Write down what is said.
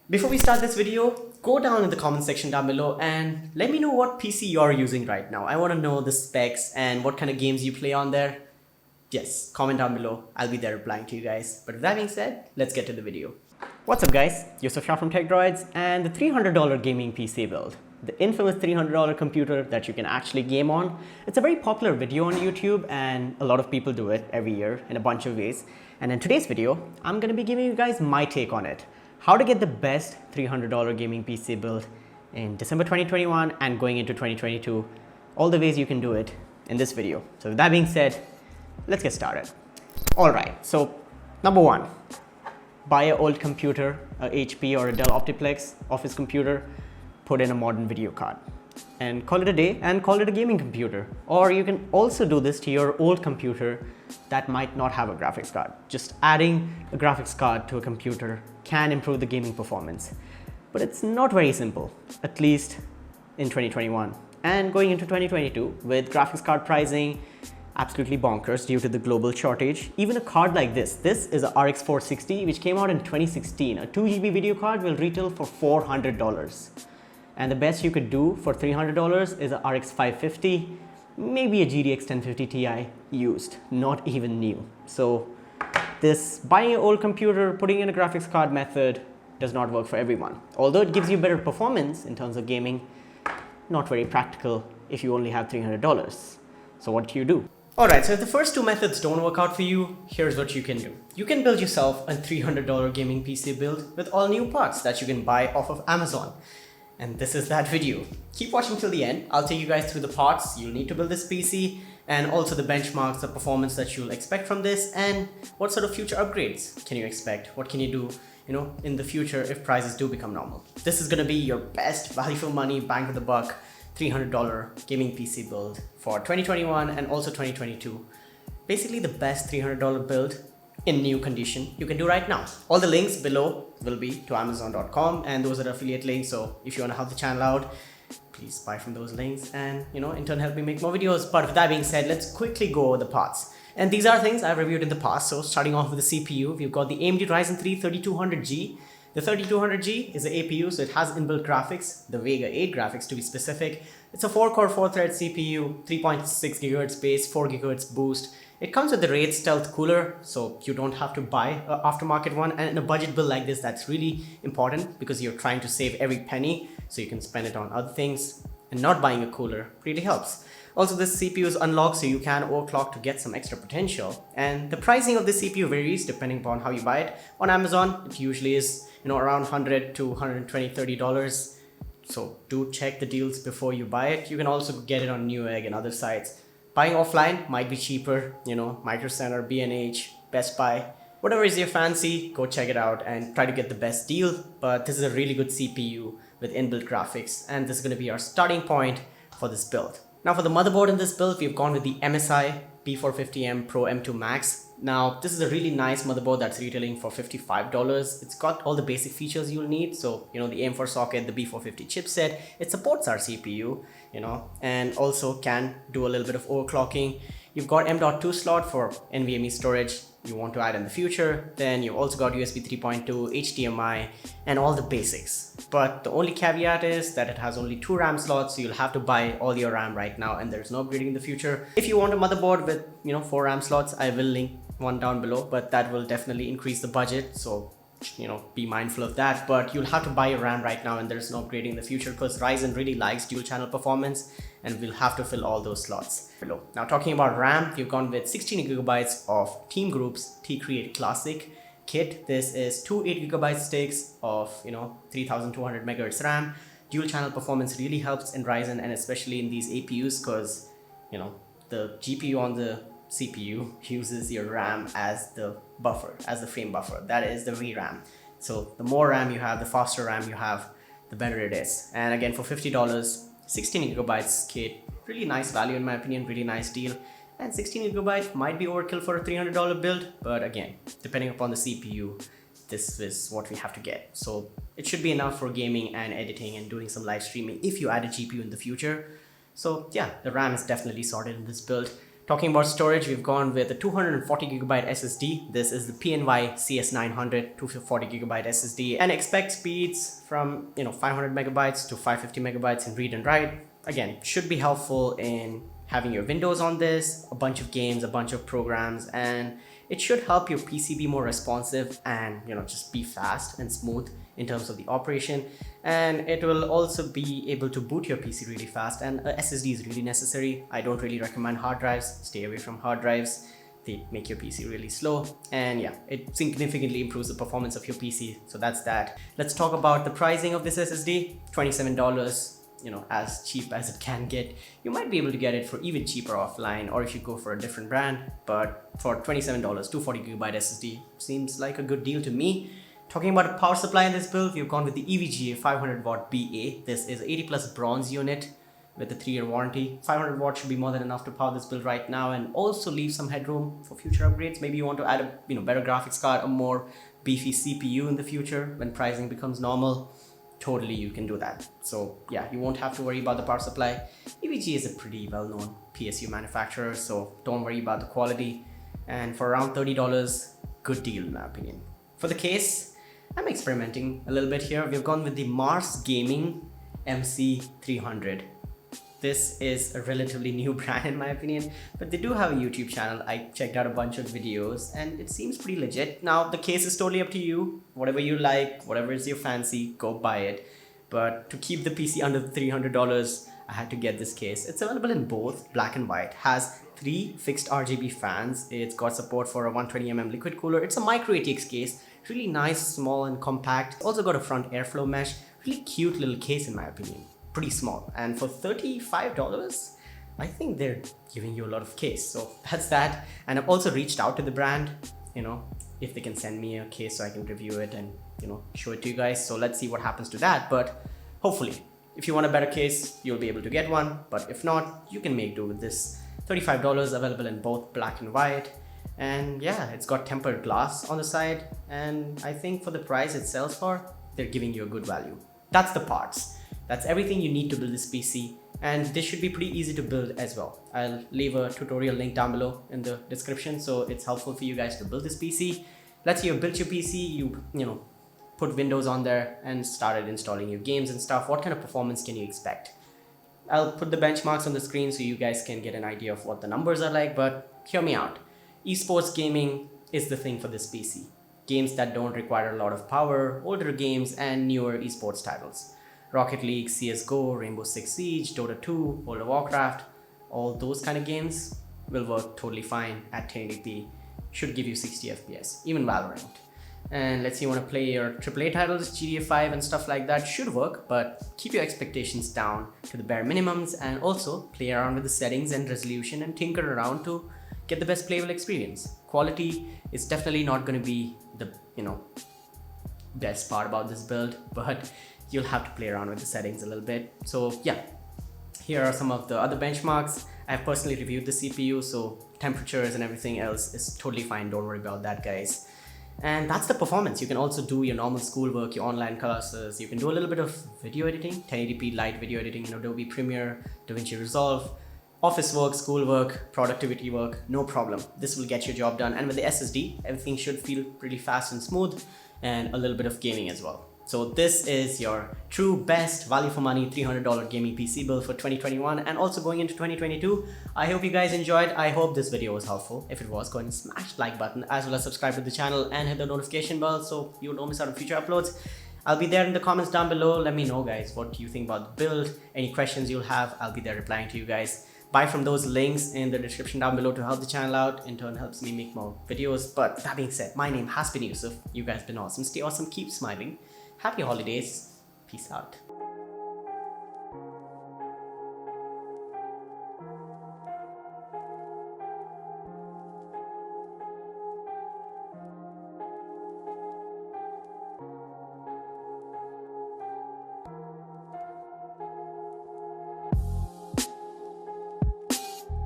Before we start this video, go down in the comment section down below and let me know what PC you're using right now. I want to know the specs and what kind of games you play on there. Yes, comment down below. I'll be there replying to you guys. But with that being said, let's get to the video. What's up guys, Yusuf Shah from Tech Droids and the $300 gaming PC build. The infamous $300 computer that you can actually game on. It's a very popular video on YouTube and a lot of people do it every year in a bunch of ways. And in today's video, I'm going to be giving you guys my take on it. How to get the best $300 gaming PC build in December 2021 and going into 2022. All the ways you can do it in this video. So with that being said, let's get started. Alright, so number one, buy an old computer, a HP or a Dell Optiplex office computer, put in a modern video card and call it a day and call it a gaming computer. Or you can also do this to your old computer that might not have a graphics card. Just adding a graphics card to a computer can improve the gaming performance. But it's not very simple, at least in 2021. And going into 2022 with graphics card pricing absolutely bonkers due to the global shortage. Even a card like this is a RX 460 which came out in 2016. A 2GB video card will retail for $400. And the best you could do for $300 is a RX 550, maybe a GTX 1050 Ti used, not even new. So this buying an old computer, putting in a graphics card method does not work for everyone. Although it gives you better performance in terms of gaming, not very practical if you only have $300. So what do you do? Alright, so if the first two methods don't work out for you, here's what you can do. You can build yourself a $300 gaming PC build with all new parts that you can buy off of Amazon. And this is that video. Keep watching till the end. I'll take you guys through the parts you'll need to build this PC and also the benchmarks, the performance that you'll expect from this and what sort of future upgrades can you expect? What can you do, in the future if prices do become normal? This is gonna be your best value for money, bang for the buck, $300 gaming PC build for 2021 and also 2022. Basically the best $300 build in new condition you can do right now. All the links below will be to Amazon.com and those are affiliate links. So if you want to help the channel out, please buy from those links and in turn help me make more videos. But with that being said, let's quickly go over the parts. And these are things I've reviewed in the past. So starting off with the CPU, we've got the AMD Ryzen 3 3200G. The 3200G is the APU, so it has inbuilt graphics, the Vega 8 graphics to be specific. It's a 4-core 4-thread CPU, 3.6 GHz base, 4 GHz boost. It comes with the Wraith Stealth cooler, so you don't have to buy an aftermarket one. And in a budget build like this, that's really important because you're trying to save every penny so you can spend it on other things. And not buying a cooler really helps. Also, this CPU is unlocked, so you can overclock to get some extra potential. And the pricing of this CPU varies depending upon how you buy it. On Amazon, it usually is around $100 to $120, $30. So do check the deals before you buy it. You can also get it on Newegg and other sites. Buying offline might be cheaper, Micro Center, B&H, Best Buy, whatever is your fancy, go check it out and try to get the best deal. But this is a really good CPU with inbuilt graphics, and this is going to be our starting point for this build. Now for the motherboard in this build, we've gone with the MSI B450M Pro M2 Max. Now this is a really nice motherboard that's retailing for $55. It's got all the basic features you'll need. So, the AM4 socket, the B450 chipset, it supports our CPU, and also can do a little bit of overclocking. You've got M.2 slot for NVMe storage you want to add in the future. Then you've also got USB 3.2, HDMI, and all the basics. But the only caveat is that it has only 2 RAM slots, so you'll have to buy all your RAM right now and there's no upgrading in the future. If you want a motherboard with 4 RAM slots, I will link one down below, but that will definitely increase the budget. So be mindful of that, but you'll have to buy a RAM right now and there's no upgrading in the future because Ryzen really likes dual channel performance and we'll have to fill all those slots below. Now talking about RAM, we've gone with 16 GB of Team Group's T-Create Classic kit. This is two 8GB sticks of 3200 MHz RAM. Dual channel performance really helps in Ryzen and especially in these APUs because the GPU on the CPU uses your RAM as the buffer, as the frame buffer. That is the VRAM. So the more RAM you have, the faster RAM you have, the better it is. And again, for $50, 16 GB kit, really nice value in my opinion, really nice deal. And 16 GB might be overkill for a $300 build, but again, depending upon the CPU, this is what we have to get. So it should be enough for gaming and editing and doing some live streaming if you add a GPU in the future. So yeah, the RAM is definitely sorted in this build. Talking about storage, we've gone with a 240GB SSD. This is the PNY CS900 240GB SSD, and expect speeds from 500 megabytes to 550 megabytes in read and write. Again, should be helpful in having your Windows on this, a bunch of games, a bunch of programs, and it should help your PC be more responsive and just be fast and smooth in terms of the operation. And it will also be able to boot your PC really fast, and a SSD is really necessary. I don't really recommend hard drives. Stay away from hard drives. They make your PC really slow, and yeah, it significantly improves the performance of your PC. So that's that. Let's talk about the pricing of this SSD. $27, as cheap as it can get. You might be able to get it for even cheaper offline, or if you go for a different brand, but for $27, 240GB SSD seems like a good deal to me. Talking about a power supply in this build, we've gone with the EVGA 500 watt BA. This is 80 plus bronze unit with a 3-year warranty. 500 watts should be more than enough to power this build right now, and also leave some headroom for future upgrades. Maybe you want to add a better graphics card, a more beefy CPU in the future when pricing becomes normal. Totally, you can do that. So yeah, you won't have to worry about the power supply. EVGA is a pretty well-known PSU manufacturer, so don't worry about the quality. And for around $30, good deal in my opinion. For the case, I'm experimenting a little bit here. We've gone with the Mars Gaming MC300. This is a relatively new brand in my opinion, but they do have a YouTube channel. I checked out a bunch of videos and it seems pretty legit. Now the case is totally up to you. Whatever you like, whatever is your fancy, go buy it. But to keep the PC under $300, I had to get this case. It's available in both black and white. Has 3 fixed RGB fans. It's got support for a 120mm liquid cooler. It's a micro ATX case. Really nice, small and compact. It's also got a front airflow mesh. Really cute little case in my opinion. Pretty small, and for $35, I think they're giving you a lot of case. So that's that. And I've also reached out to the brand, if they can send me a case so I can review it and show it to you guys. So let's see what happens to that. But hopefully, if you want a better case, you'll be able to get one. But if not, you can make do with this. $35, available in both black and white. And yeah, it's got tempered glass on the side, and I think for the price it sells for, they're giving you a good value. That's the parts. That's everything you need to build this PC, and this should be pretty easy to build as well. I'll leave a tutorial link down below in the description, so it's helpful for you guys to build this PC. Let's say you built your PC, you put Windows on there and started installing your games and stuff. What kind of performance can you expect? I'll put the benchmarks on the screen so you guys can get an idea of what the numbers are like, but hear me out. Esports gaming is the thing for this PC. Games that don't require a lot of power, older games, and newer esports titles. Rocket League, CSGO, Rainbow Six Siege, Dota 2, World of Warcraft, all those kind of games will work totally fine at 1080p. Should give you 60 FPS, even Valorant. And let's say you want to play your AAA titles, GTA 5 and stuff like that, should work, but keep your expectations down to the bare minimums, and also play around with the settings and resolution and tinker around to get the best playable experience. Quality is definitely not going to be the best part about this build, but you'll have to play around with the settings a little bit. So yeah, here are some of the other benchmarks. I've personally reviewed the CPU, so temperatures and everything else is totally fine. Don't worry about that, guys. And that's the performance. You can also do your normal schoolwork, your online classes. You can do a little bit of video editing, 1080p light video editing in Adobe Premiere, DaVinci Resolve, office work, schoolwork, productivity work, no problem. This will get your job done. And with the SSD, everything should feel pretty fast and smooth, and a little bit of gaming as well. So this is your true best value for money $300 gaming PC build for 2021 and also going into 2022. I hope you guys enjoyed. I hope this video was helpful. If it was, go ahead and smash the like button as well as subscribe to the channel and hit the notification bell so you don't miss out on future uploads. I'll be there in the comments down below. Let me know, guys, what do you think about the build? Any questions you'll have, I'll be there replying to you guys. Buy from those links in the description down below to help the channel out. In turn, helps me make more videos. But that being said, my name has been Yusuf. You guys been awesome. Stay awesome. Keep smiling. Happy holidays. Peace out.